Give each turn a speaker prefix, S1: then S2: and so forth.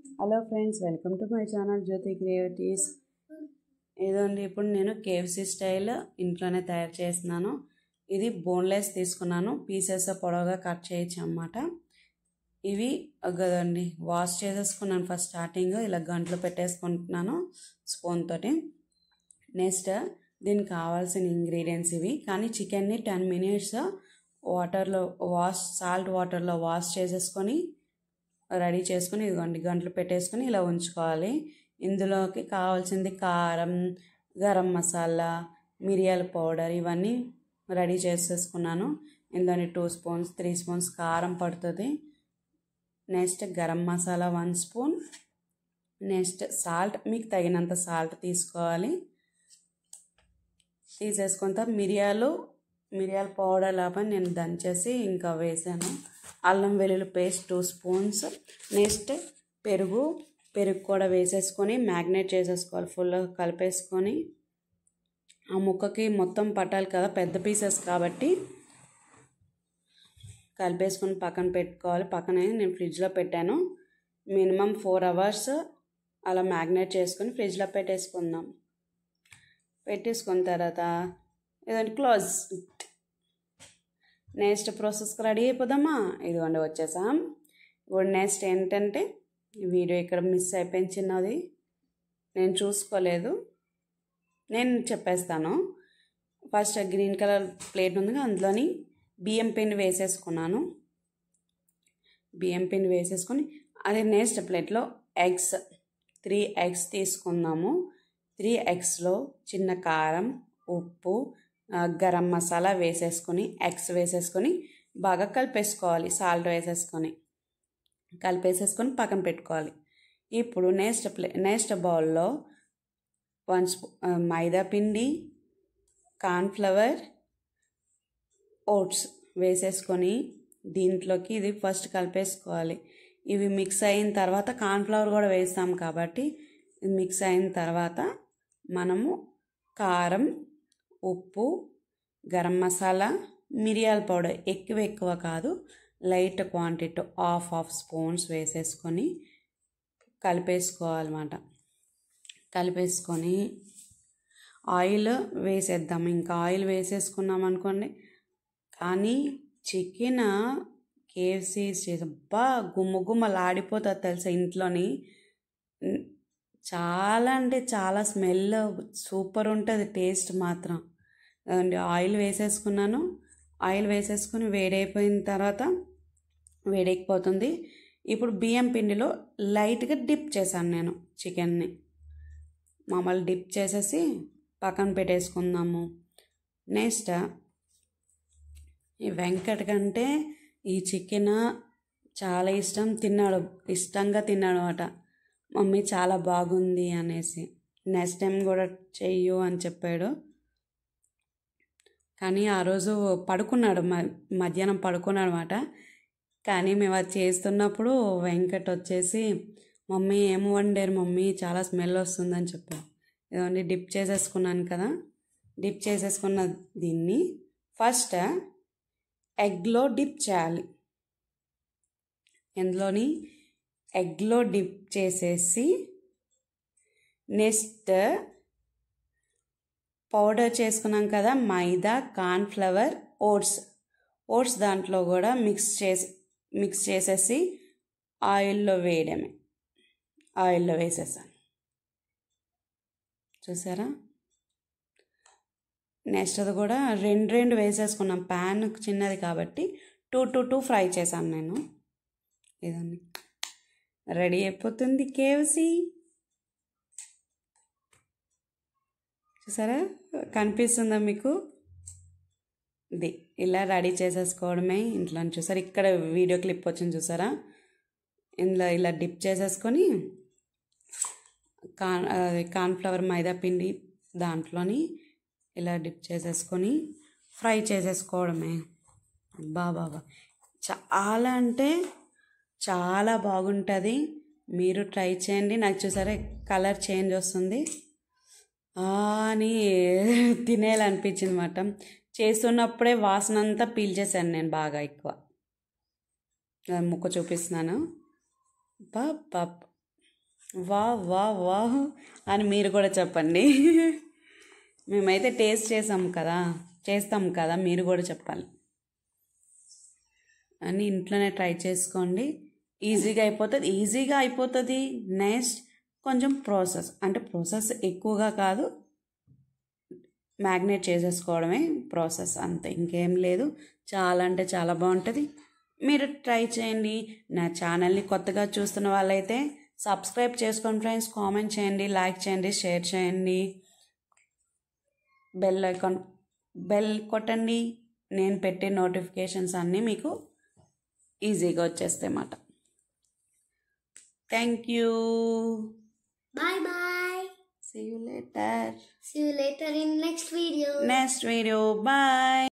S1: Hello friends, welcome to my channel Jyothi creatives. ఇదండి, ఇప్పుడు నేను కేఎఫ్సి స్టైల్ ఇంట్లోనే తయారు చేస్తున్నాను. ఇది బోన్లెస్ తీసుకున్నాను, పీసెస్ పొడవుగా కట్ చేయొచ్చు అన్నమాట. ఇవి కదండి, వాష్ చేసేసుకున్నాను. ఫస్ట్ స్టార్టింగ్ ఇలా గంటలో పెట్టేసుకుంటున్నాను స్పూన్ తోటి. నెక్స్ట్ దీనికి కావాల్సిన ఇంగ్రీడియంట్స్ ఇవి. కానీ చికెన్ని 10 minutes వాటర్లో సాల్ట్ వాటర్లో వాష్ చేసేసుకొని రెడీ చేసుకొని ఇదిగోండి గంటలు పెట్టేసుకొని ఇలా ఉంచుకోవాలి. ఇందులోకి కావాల్సింది కారం, గరం మసాలా, మిరియాల పౌడర్ ఇవన్నీ రెడీ చేసేసుకున్నాను. ఇందులోని 2 spoons 3 spoons కారం పడుతుంది. Next garam masala 1 spoon. Next salt, మీకు తగినంత సాల్ట్ తీసుకోవాలి. తీసేసుకుంటా మిరియాల పౌడర్ లాగా నేను దంచేసి ఇంకా వేసాను. అల్లం వెల్లుల్లి పేస్ట్ 2 spoons. నెక్స్ట్ పెరుగు కూడా వేసేసుకొని మ్యాగ్నేట్ చేసేసుకోవాలి. ఫుల్ కలిపేసుకొని ఆ ముక్కకి మొత్తం పట్టాలి కదా, పెద్ద పీసెస్ కాబట్టి కలిపేసుకొని పక్కన పెట్టుకోవాలి. పక్కనే నేను ఫ్రిడ్జ్లో పెట్టాను. మినిమం 4 hours అలా మ్యాగ్నేట్ చేసుకొని ఫ్రిడ్జ్లో పెట్టేసుకున్న తర్వాత ఇదండి క్లోజ్. నెక్స్ట్ ప్రాసెస్కి రెడీ అయిపోదామా? ఇదిగోండి వచ్చేసాం. ఇప్పుడు నెక్స్ట్ ఏంటంటే, వీడియో ఇక్కడ మిస్ అయిపోయింది చిన్నది, నేను చూసుకోలేదు, నేను చెప్పేస్తాను. ఫస్ట్ గ్రీన్ కలర్ ప్లేట్ ఉంది, అందులోని బియ్యం పిండి వేసేసుకున్నాను. బియ్యం పిండి వేసేసుకొని అదే నెక్స్ట్ ప్లేట్లో ఎగ్స్ 3 eggs తీసుకుందాము. 3 eggsలో చిన్న కారం, ఉప్పు, గరం మసాలా వేసేసుకొని ఎగ్స్ వేసేసుకొని బాగా కలిపేసుకోవాలి. సాల్ట్ వేసేసుకొని కలిపేసేసుకొని పక్కన పెట్టుకోవాలి. ఇప్పుడు నెక్స్ట్ బౌల్లో 1 spoon మైదా పిండి, కార్న్ఫ్లవర్, ఓట్స్ వేసేసుకొని దీంట్లోకి ఇది ఫస్ట్ కలిపేసుకోవాలి. ఇవి మిక్స్ అయిన తర్వాత కార్న్ఫ్లవర్ కూడా వేస్తాం కాబట్టి మిక్స్ అయిన తర్వాత మనము కారం, ఉప్పు, గరం మసాలా, మిరియాల పౌడర్ ఎక్కువ కాదు, లైట్ క్వాంటిటీ హాఫ్ స్పూన్స్ వేసేసుకొని కలిపేసుకోవాలన్నమాట. కలిపేసుకొని ఆయిల్ వేసేద్దాం. ఇంకా ఆయిల్ వేసేసుకున్నాం అనుకోండి. కానీ చికెన్ కేఎఫ్సి చేసి గుమ్మలాడిపోతుంది తెలుసా ఇంట్లోని. చాలా అంటే చాలా స్మెల్ సూపర్ ఉంటుంది, టేస్ట్ మాత్రం. ఆయిల్ వేసేసుకున్నాను. ఆయిల్ వేసేసుకుని వేడైపోయిన తర్వాత వేడెక్కిపోతుంది. ఇప్పుడు బియ్యం పిండిలో లైట్గా డిప్ చేశాను నేను చికెన్ని. మామూలు డిప్ చేసేసి పక్కన పెట్టేసుకుందాము. నెక్స్ట్ ఈ వెంకట్ కంటే ఈ చికెన్ చాలా ఇష్టంగా తిన్నాడు అన్నమాట. మమ్మీ చాలా బాగుంది అనేసి. నెక్స్ట్ టైం కూడా చెయ్యు అని చెప్పాడు. కానీ ఆ రోజు పడుకున్నాడు, మధ్యాహ్నం పడుకున్నాడు అన్నమాట. కానీ మేము అది చేస్తున్నప్పుడు వెంకట్ వచ్చేసి, మమ్మీ ఏం వండారు మమ్మీ, చాలా స్మెల్ వస్తుందని చెప్పాడు. ఇదిగోండి డిప్ చేసేసుకున్నాను కదా. డిప్ చేసేసుకున్న దీన్ని ఫస్ట్ ఎగ్లో డిప్ చేయాలి. ఇందులోని ఎగ్లో డిప్ చేసేసి నెక్స్ట్ పౌడర్ చేసుకున్నాం కదా, మైదా, కార్న్ఫ్లవర్, ఓట్స్ దాంట్లో కూడా మిక్స్ చేసేసి ఆయిల్లో వేసేసాను. చూసారా? నెక్స్ట్ అది కూడా రెండు వేసేసుకున్నాం. ప్యాన్ చిన్నది కాబట్టి 2 ఫ్రై చేశాను నేను. ఇదండి రెడీ అయిపోతుంది కేఎఫ్సి. చూసారా, కనిపిస్తుందా మీకు? ఇది ఇలా రెడీ చేసేసుకోవడమే ఇంట్లో. చూసారా, ఇక్కడ వీడియో క్లిప్ వచ్చింది చూసారా? ఇందులో ఇలా డిప్ చేసేసుకొని కార్న్ఫ్లవర్, మైదా పిండి దాంట్లోని ఇలా డిప్ చేసేసుకొని ఫ్రై చేసేసుకోవడమే. బాబా చాలా అంటే చాలా బాగుంటుంది. మీరు ట్రై చేయండి. నాకు చూసారా కలర్ చేంజ్ వస్తుంది అని తినేయాలనిపించింది అన్నమాట. చేస్తున్నప్పుడే వాసన అంతా పీల్చేసాను నేను బాగా ఎక్కువ. ముక్క చూపిస్తున్నాను. వా వా వాహ్ అని మీరు కూడా చెప్పండి. మేమైతే టేస్ట్ చేస్తాం కదా, మీరు కూడా చెప్పాలి. అని ఇంట్లోనే ట్రై చేసుకోండి, ఈజీగా అయిపోతుంది. నెక్స్ట్ కొంచెం ప్రాసెస్ ఎక్కువగా కాదు, మ్యాగ్నేట్ చేసేసుకోవడమే ప్రాసెస్, అంతే, ఇంకేం లేదు. చాలా అంటే చాలా బాగుంటుంది, మీరు ట్రై చేయండి. నా ఛానల్ని కొత్తగా చూస్తున్న వాళ్ళైతే సబ్స్క్రైబ్ చేసుకోండి ఫ్రెండ్స్, కామెంట్ చేయండి, లైక్ చేయండి, షేర్ చేయండి, బెల్ కొట్టండి. నేను పెట్టే నోటిఫికేషన్స్ అన్నీ మీకు ఈజీగా వచ్చేస్తాయి అన్నమాట. Thank you.
S2: Bye bye.
S1: See you later.
S2: See you later in next video.
S1: Bye.